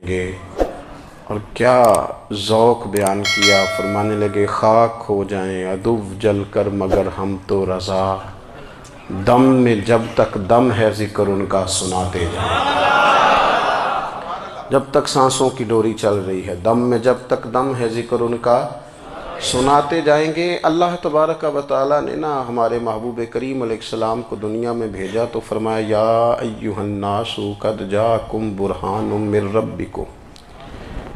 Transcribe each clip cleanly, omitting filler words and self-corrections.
گے، اور کیا ذوق بیان کیا، فرمانے لگے خاک ہو جائیں عدو جل کر مگر ہم تو رضا، دم میں جب تک دم ہے ذکر ان کا سناتے جائیں۔ جب تک سانسوں کی ڈوری چل رہی ہے، دم میں جب تک دم ہے ذکر ان کا سناتے جائیں گے۔ اللہ تبارک و تعالیٰ نے نا ہمارے محبوب کریم علیہ السلام کو دنیا میں بھیجا تو فرمایا یا ایھا الناس قد جاءکم برہان من ربکم،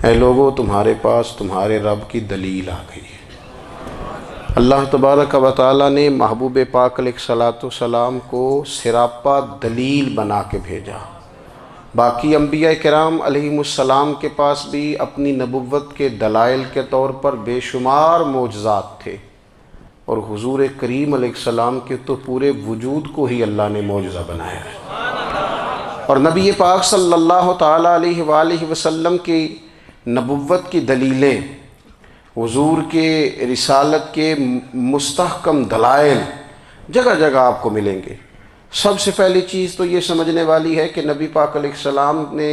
اے لوگو تمہارے پاس تمہارے رب کی دلیل آ گئی ہے۔ اللہ تبارک و تعالیٰ نے محبوب پاک علیہ السلام کو سراپا دلیل بنا کے بھیجا۔ باقی انبیاء کرام علیہم السلام کے پاس بھی اپنی نبوت کے دلائل کے طور پر بے شمار معجزات تھے، اور حضور کریم علیہ السلام کے تو پورے وجود کو ہی اللہ نے معجزہ بنایا ہے۔ اور نبی پاک صلی اللہ تعالیٰ علیہ وآلہ وسلم کی نبوت کی دلیلیں، حضور کے رسالت کے مستحکم دلائل جگہ جگہ آپ کو ملیں گے۔ سب سے پہلی چیز تو یہ سمجھنے والی ہے کہ نبی پاک علیہ السلام نے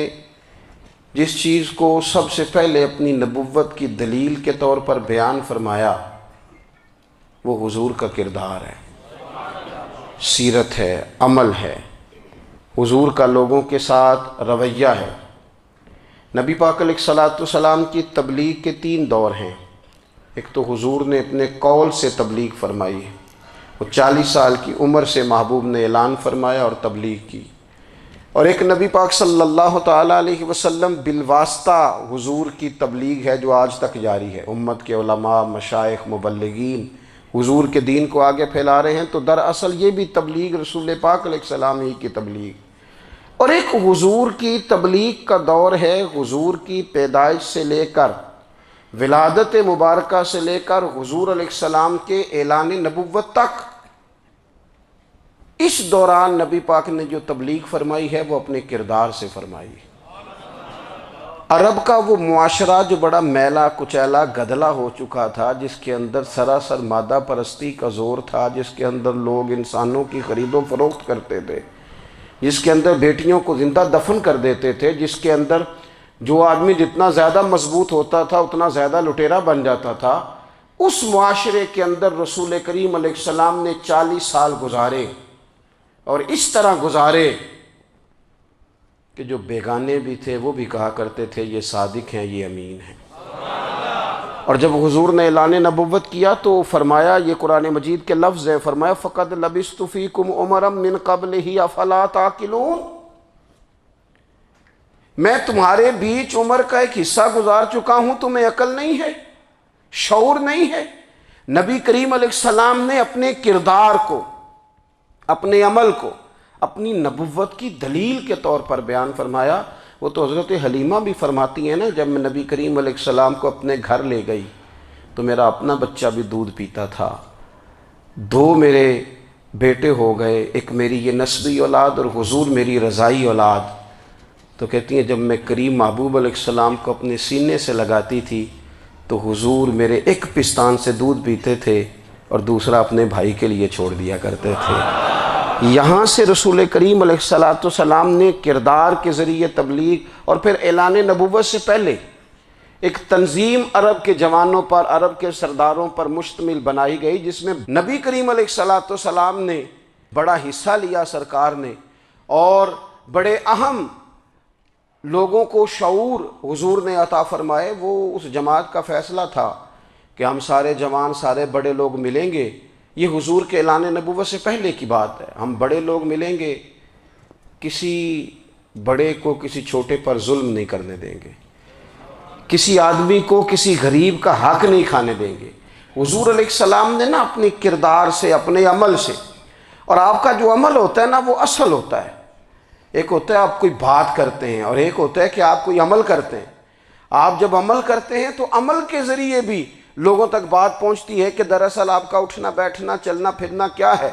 جس چیز کو سب سے پہلے اپنی نبوت کی دلیل کے طور پر بیان فرمایا وہ حضور کا کردار ہے، سیرت ہے، عمل ہے، حضور کا لوگوں کے ساتھ رویہ ہے۔ نبی پاک علیہ السلام کی تبلیغ کے 3 دور ہیں۔ ایک تو حضور نے اپنے قول سے تبلیغ فرمائی ہے، وہ 40 سال کی عمر سے محبوب نے اعلان فرمایا اور تبلیغ کی۔ اور ایک نبی پاک صلی اللہ تعالیٰ علیہ وسلم بالواسطہ حضور کی تبلیغ ہے جو آج تک جاری ہے۔ امت کے علماء، مشائخ، مبلغین حضور کے دین کو آگے پھیلا رہے ہیں، تو دراصل یہ بھی تبلیغ رسول پاک علیہ السلام ہی کی تبلیغ۔ اور ایک حضور کی تبلیغ کا دور ہے، حضور کی پیدائش سے لے کر ولادت مبارکہ سے لے کر حضور علیہ السلام کے اعلان نبوت تک۔ اس دوران نبی پاک نے جو تبلیغ فرمائی ہے وہ اپنے کردار سے فرمائی ہے۔ عرب کا وہ معاشرہ جو بڑا میلا کچیلا گدلا ہو چکا تھا، جس کے اندر سراسر مادہ پرستی کا زور تھا، جس کے اندر لوگ انسانوں کی خرید و فروخت کرتے تھے، جس کے اندر بیٹیوں کو زندہ دفن کر دیتے تھے، جس کے اندر جو آدمی جتنا زیادہ مضبوط ہوتا تھا اتنا زیادہ لٹیرا بن جاتا تھا، اس معاشرے کے اندر رسول کریم علیہ السلام نے 40 سال گزارے، اور اس طرح گزارے کہ جو بیگانے بھی تھے وہ بھی کہا کرتے تھے یہ صادق ہیں، یہ امین ہیں۔ اور جب حضور نے اعلان نبوت کیا تو فرمایا، یہ قرآن مجید کے لفظ ہے، فرمایا فَقَدْ لَبِثْتُ فِيكُمْ عُمَرًا مِّن قَبْلِهِ أَفَلَا تَعْقِلُونَ، میں تمہارے بیچ عمر کا ایک حصہ گزار چکا ہوں، تمہیں عقل نہیں ہے، شعور نہیں ہے۔ نبی کریم علیہ السلام نے اپنے کردار کو، اپنے عمل کو اپنی نبوت کی دلیل کے طور پر بیان فرمایا۔ وہ تو حضرت حلیمہ بھی فرماتی ہیں نا، جب میں نبی کریم علیہ السلام کو اپنے گھر لے گئی تو میرا اپنا بچہ بھی دودھ پیتا تھا، 2 میرے بیٹے ہو گئے، ایک میری یہ نسبی اولاد اور حضور میری رضائی اولاد۔ تو کہتی ہیں جب میں کریم محبوب علیہ السلام کو اپنے سینے سے لگاتی تھی تو حضور میرے ایک پستان سے دودھ پیتے تھے اور دوسرا اپنے بھائی کے لیے چھوڑ دیا کرتے تھے۔ یہاں سے رسول کریم علیہ السلام نے کردار کے ذریعے تبلیغ، اور پھر اعلان نبوت سے پہلے ایک تنظیم عرب کے جوانوں پر، عرب کے سرداروں پر مشتمل بنائی گئی، جس میں نبی کریم علیہ السلام نے بڑا حصہ لیا سرکار نے، اور بڑے اہم لوگوں کو شعور حضور نے عطا فرمائے۔ وہ اس جماعت کا فیصلہ تھا کہ ہم سارے جوان، سارے بڑے لوگ ملیں گے، یہ حضور کے اعلان نبوت سے پہلے کی بات ہے، ہم بڑے لوگ ملیں گے، کسی بڑے کو کسی چھوٹے پر ظلم نہیں کرنے دیں گے، کسی آدمی کو کسی غریب کا حق نہیں کھانے دیں گے۔ حضور علیہ السلام نے نا اپنے کردار سے، اپنے عمل سے، اور آپ کا جو عمل ہوتا ہے نا وہ اصل ہوتا ہے۔ ایک ہوتا ہے آپ کوئی بات کرتے ہیں، اور ایک ہوتا ہے کہ آپ کوئی عمل کرتے ہیں۔ آپ جب عمل کرتے ہیں تو عمل کے ذریعے بھی لوگوں تک بات پہنچتی ہے کہ دراصل آپ کا اٹھنا بیٹھنا چلنا پھرنا کیا ہے۔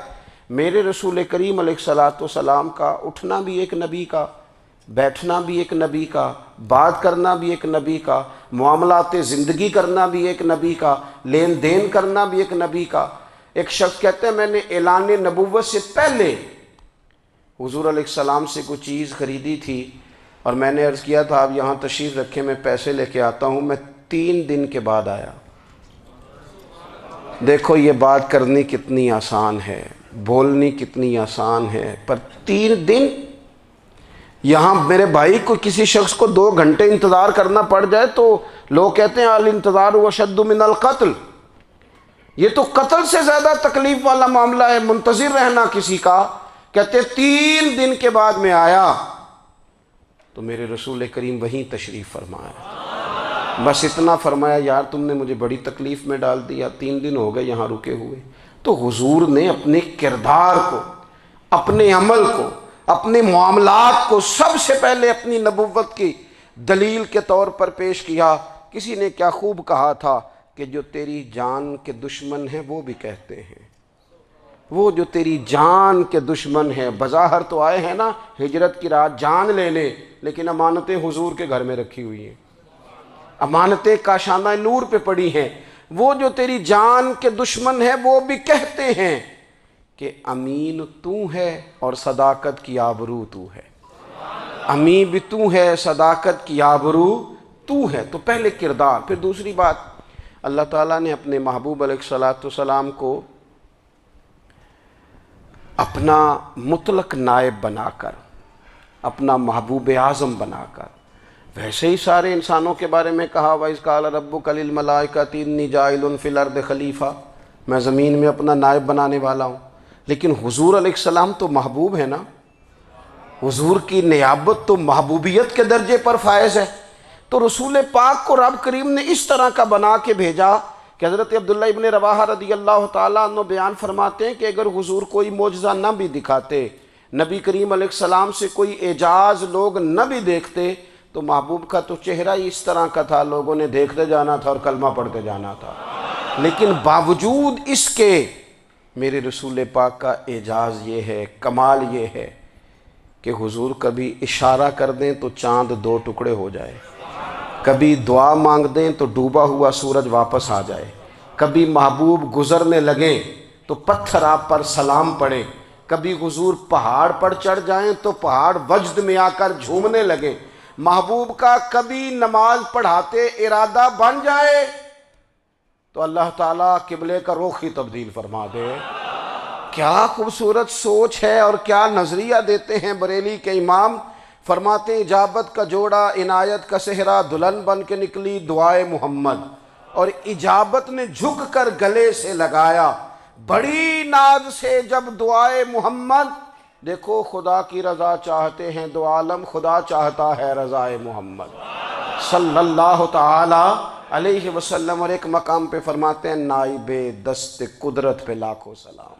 میرے رسول کریم علیہ السلام کا اٹھنا بھی ایک نبی کا، بیٹھنا بھی ایک نبی کا، بات کرنا بھی ایک نبی کا، معاملات زندگی کرنا بھی ایک نبی کا، لین دین کرنا بھی ایک نبی کا۔ ایک شخص کہتے ہیں میں نے اعلان نبوت سے پہلے حضور علیہ السلام سے کوئی چیز خریدی تھی، اور میں نے عرض کیا تھا آپ یہاں تشریف رکھیں، میں پیسے لے کے آتا ہوں۔ میں 3 دن کے بعد آیا۔ دیکھو یہ بات کرنی کتنی آسان ہے، بولنی کتنی آسان ہے، پر 3 دن یہاں میرے بھائی کو کسی شخص کو 2 گھنٹے انتظار کرنا پڑ جائے تو لوگ کہتے ہیں الانتظار اشد من القتل، یہ تو قتل سے زیادہ تکلیف والا معاملہ ہے منتظر رہنا کسی کا۔ کہتے 3 دن کے بعد میں آیا تو میرے رسول کریم وہیں تشریف فرمایا، بس اتنا فرمایا یار تم نے مجھے بڑی تکلیف میں ڈال دیا، 3 دن ہو گئے یہاں رکے ہوئے۔ تو حضور نے اپنے کردار کو، اپنے عمل کو، اپنے معاملات کو سب سے پہلے اپنی نبوت کی دلیل کے طور پر پیش کیا۔ کسی نے کیا خوب کہا تھا کہ جو تیری جان کے دشمن ہیں وہ بھی کہتے ہیں، وہ جو تیری جان کے دشمن ہیں، بظاہر تو آئے ہیں نا ہجرت کی رات جان لینے، لیکن امانتیں حضور کے گھر میں رکھی ہوئی ہیں، امانتیں کاشانہ نور پہ پڑی ہیں۔ وہ جو تیری جان کے دشمن ہیں وہ بھی کہتے ہیں کہ امین تو ہے اور صداقت کی آبرو تو ہے، امین بھی تو ہے، صداقت کی آبرو تو ہے۔ تو پہلے کردار۔ پھر دوسری بات، اللہ تعالیٰ نے اپنے محبوب علیہ السلام کو اپنا مطلق نائب بنا کر، اپنا محبوب اعظم بنا کر، ویسے ہی سارے انسانوں کے بارے میں کہا وَإِذْ قَالَ رَبُّكَ لِلْمَلَائِكَةِ إِنِّي جَاعِلٌ فِي الْأَرْضِ خلیفہ، میں زمین میں اپنا نائب بنانے والا ہوں۔ لیکن حضور علیہ السلام تو محبوب ہے نا، حضور کی نیابت تو محبوبیت کے درجے پر فائز ہے۔ تو رسول پاک کو رب کریم نے اس طرح کا بنا کے بھیجا کہ حضرت عبداللہ ابن رواحہ رضی اللہ تعالیٰ عنہ بیان فرماتے ہیں کہ اگر حضور کوئی معجزہ نہ بھی دکھاتے، نبی کریم علیہ السلام سے کوئی اعجاز لوگ نہ بھی دیکھتے، تو محبوب کا تو چہرہ ہی اس طرح کا تھا، لوگوں نے دیکھتے جانا تھا اور کلمہ پڑھتے جانا تھا۔ لیکن باوجود اس کے میرے رسول پاک کا اعجاز یہ ہے، کمال یہ ہے کہ حضور کبھی اشارہ کر دیں تو چاند 2 ٹکڑے ہو جائے، کبھی دعا مانگ دیں تو ڈوبا ہوا سورج واپس آ جائے، کبھی محبوب گزرنے لگیں تو پتھر آپ پر سلام پڑے، کبھی حضور پہاڑ پر چڑھ جائیں تو پہاڑ وجد میں آ کر جھومنے لگیں، محبوب کا کبھی نماز پڑھاتے ارادہ بن جائے تو اللہ تعالیٰ قبلے کا رخ ہی تبدیل فرما دے۔ کیا خوبصورت سوچ ہے اور کیا نظریہ دیتے ہیں بریلی کے امام۔ فرماتے ہیں اجابت کا جوڑا عنایت کا صحرا دلہن بن کے نکلی دعائے محمد، اور اجابت نے جھک کر گلے سے لگایا بڑی ناز سے جب دعائے محمد۔ دیکھو خدا کی رضا چاہتے ہیں دو عالم، خدا چاہتا ہے رضائے محمد صلی اللہ تعالی علیہ وسلم۔ اور ایک مقام پہ فرماتے ہیں نائب دست قدرت پہ لاکھوں سلام۔